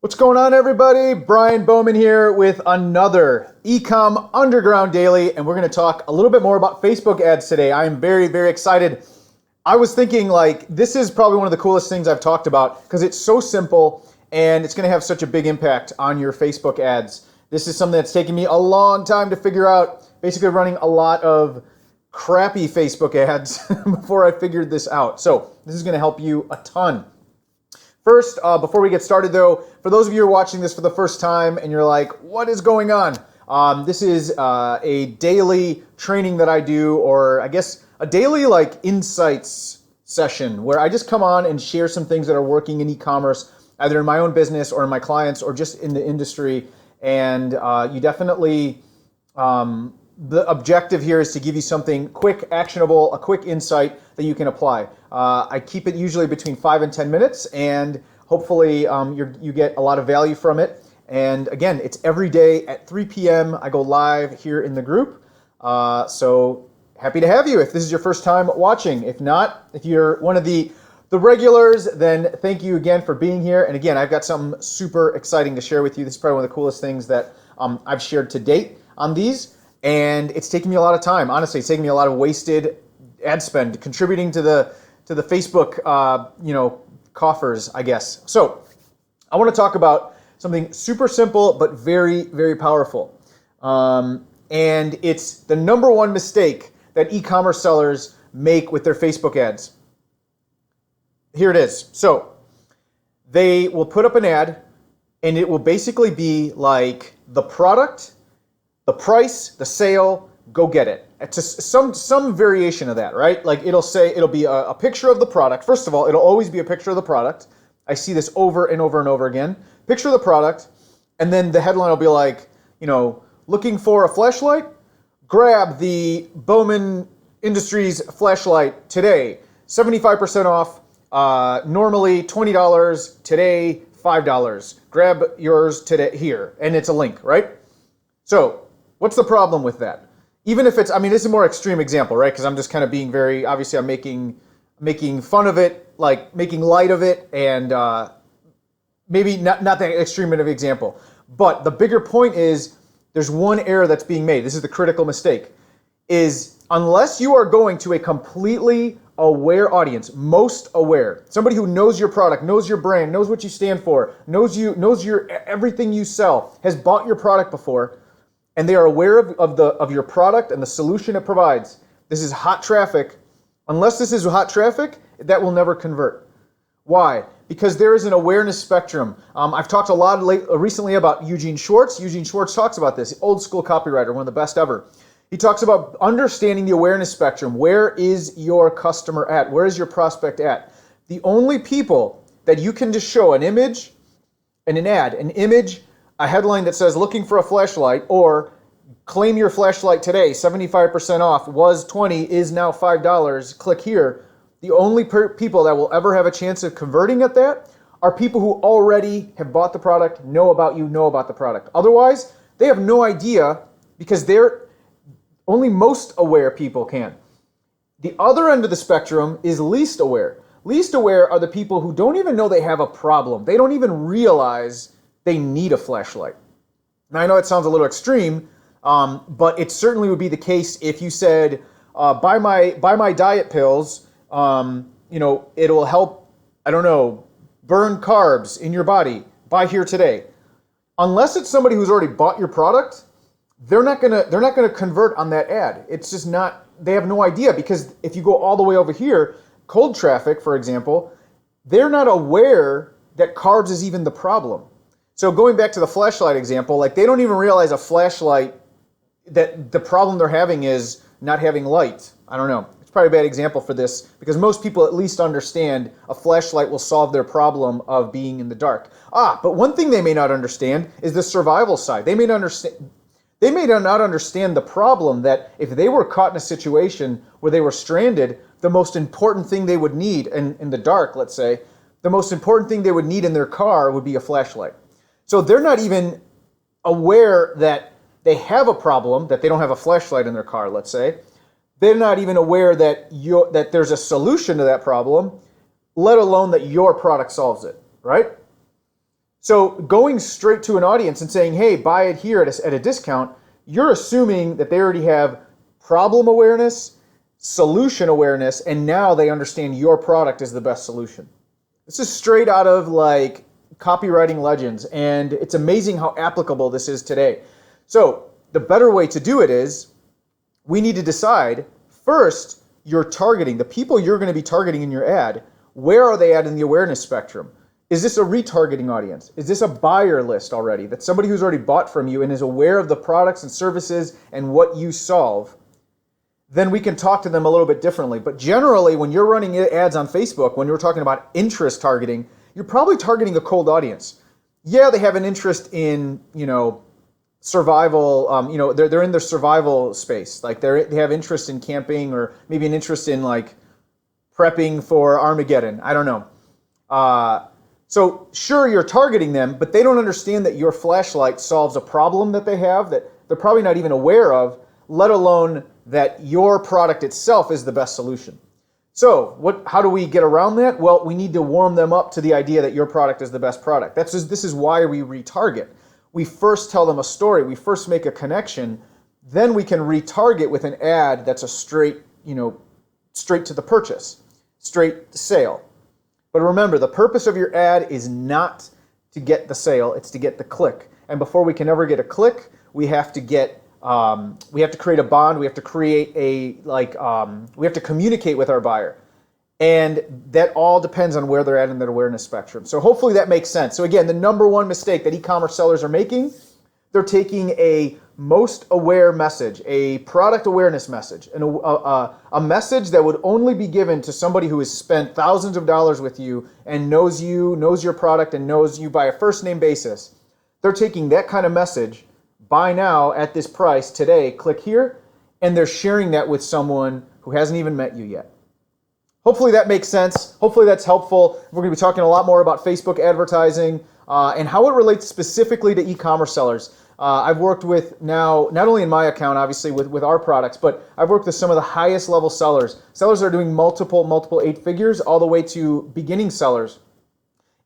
What's going on, everybody? Brian Bowman here with another eCom Underground Daily, and we're going to talk a little bit more about Facebook ads today. I am very, very excited. I was thinking, this is probably one of the coolest things I've talked about because it's so simple and it's going to have such a big impact on your Facebook ads. This is something that's taken me a long time to figure out, basically running a lot of crappy Facebook ads before I figured this out. So this is going to help you a ton. First, before we get started though, for those of you who are watching this for the first time and you're like, what is going on? This is a daily training that I do, or I guess a daily insights session where I just come on and share some things that are working in e-commerce, either in my own business or in my clients or just in the industry. And you definitely, the objective here is to give you something quick, actionable, a quick insight that you can apply. I keep it usually between 5 and 10 minutes, and hopefully you get a lot of value from it. And again, it's every day at 3 p.m. I go live here in the group. So happy to have you if this is your first time watching. If not, if you're one of the regulars, then thank you again for being here. And again, I've got something super exciting to share with you. This is probably one of the coolest things that I've shared to date on these. And it's taken me a lot of time. Honestly, it's taken me a lot of wasted ad spend contributing to the Facebook coffers, I guess. So I want to talk about something super simple but very, very powerful. And it's the number one mistake that e-commerce sellers make with their Facebook ads. Here it is. So they will put up an ad and it will basically be like the product, the price, the sale, go get it. It's just some variation of that, right? Like it'll be a picture of the product. First of all, it'll always be a picture of the product. I see this over and over and over again. Picture of the product, and then the headline will be like, looking for a flashlight? Grab the Bowman Industries flashlight today. 75% off, normally $20, today $5. Grab yours today here, and it's a link, right? So what's the problem with that? Even if it's, this is a more extreme example, right? Because I'm just kind of being very, obviously I'm making fun of it, like making light of it, and maybe not that extreme of an example. But the bigger point is there's one error that's being made. This is the critical mistake, is unless you are going to a completely aware audience, most aware, somebody who knows your product, knows your brand, knows what you stand for, knows your everything you sell, has bought your product before, and they are aware of your product and the solution it provides. This is hot traffic. Unless this is hot traffic, that will never convert. Why? Because there is an awareness spectrum. I've talked a lot recently about Eugene Schwartz. Eugene Schwartz talks about this, old school copywriter, one of the best ever. He talks about understanding the awareness spectrum. Where is your customer at? Where is your prospect at? The only people that you can just show an image and an ad, an image, a headline that says looking for a flashlight, or claim your flashlight today, 75% off, was $20, is now $5, click here. The only people that will ever have a chance of converting at that are people who already have bought the product, know about you, know about the product. Otherwise, they have no idea because they're only most aware people can. The other end of the spectrum is least aware. Least aware are the people who don't even know they have a problem. They don't even realize they need a flashlight. Now, I know it sounds a little extreme, but it certainly would be the case if you said, buy my diet pills, it'll help, burn carbs in your body. Buy here today. Unless it's somebody who's already bought your product, they're not gonna convert on that ad. It's just not, they have no idea, because if you go all the way over here, cold traffic, for example, they're not aware that carbs is even the problem. So going back to the flashlight example, they don't even realize a flashlight, that the problem they're having is not having light. I don't know. It's probably a bad example for this because most people at least understand a flashlight will solve their problem of being in the dark. But one thing they may not understand is the survival side. They may not understand the problem that if they were caught in a situation where they were stranded, the most important thing they would need in the dark, let's say, the most important thing they would need in their car would be a flashlight. So they're not even aware that they have a problem, that they don't have a flashlight in their car, let's say. They're not even aware that there's a solution to that problem, let alone that your product solves it, right? So going straight to an audience and saying, hey, buy it here at a discount, you're assuming that they already have problem awareness, solution awareness, and now they understand your product is the best solution. This is straight out of like copywriting legends, and it's amazing how applicable this is today. So the better way to do it is we need to decide first your targeting, the people you're going to be targeting in your ad, where are they at in the awareness spectrum? Is this a retargeting audience? Is this a buyer list already? That's somebody who's already bought from you and is aware of the products and services and what you solve. Then we can talk to them a little bit differently. But generally, when you're running ads on Facebook, when you're talking about interest targeting, you're probably targeting a cold audience. Yeah, they have an interest in, survival. They're in their survival space. Like they have interest in camping, or maybe an interest in like prepping for Armageddon. I don't know. So sure, you're targeting them, but they don't understand that your flashlight solves a problem that they have that they're probably not even aware of, let alone that your product itself is the best solution. So how do we get around that? Well, we need to warm them up to the idea that your product is the best product. This is why we retarget. We first tell them a story. We first make a connection. Then we can retarget with an ad that's a straight to the purchase, straight sale. But remember, the purpose of your ad is not to get the sale, it's to get the click. And before we can ever get a click, we have to create a bond, we have to create we have to communicate with our buyer. And that all depends on where they're at in that awareness spectrum. So hopefully that makes sense. So again, the number one mistake that e-commerce sellers are making, they're taking a most aware message, a product awareness message, and a message that would only be given to somebody who has spent thousands of dollars with you and knows you, knows your product, and knows you by a first name basis. They're taking that kind of message, buy now at this price today, click here, and they're sharing that with someone who hasn't even met you yet. Hopefully that makes sense. Hopefully that's helpful. We're going to be talking a lot more about Facebook advertising and how it relates specifically to e-commerce sellers. I've worked with now, not only in my account, obviously, with our products, but I've worked with some of the highest level sellers. Sellers that are doing multiple 8 figures all the way to beginning sellers.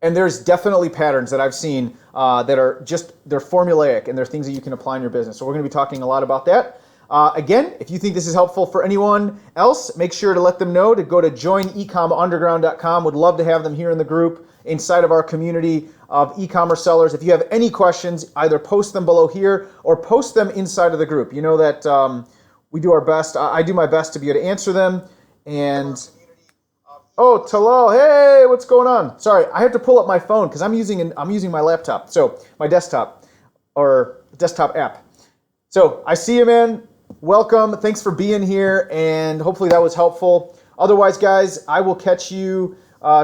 And there's definitely patterns that I've seen that are they're formulaic and they're things that you can apply in your business. So we're going to be talking a lot about that. Again, if you think this is helpful for anyone else, make sure to let them know to go to joinecomunderground.com. Would love to have them here in the group inside of our community of e-commerce sellers. If you have any questions, either post them below here or post them inside of the group. You know that we do our best. I do my best to be able to answer them. And oh, Talal, hey, what's going on? Sorry, I have to pull up my phone because I'm using my laptop, so my desktop or desktop app. So I see you, man. Welcome. Thanks for being here, and hopefully that was helpful. Otherwise, guys, I will catch you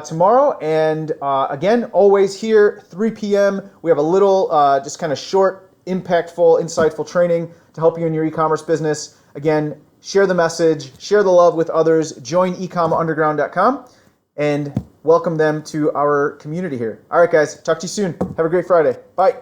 tomorrow. And again, always here, 3 p.m. We have a little just kind of short, impactful, insightful training to help you in your e-commerce business. Again, share the message, share the love with others, join ecomunderground.com, and welcome them to our community here. All right, guys, talk to you soon. Have a great Friday. Bye.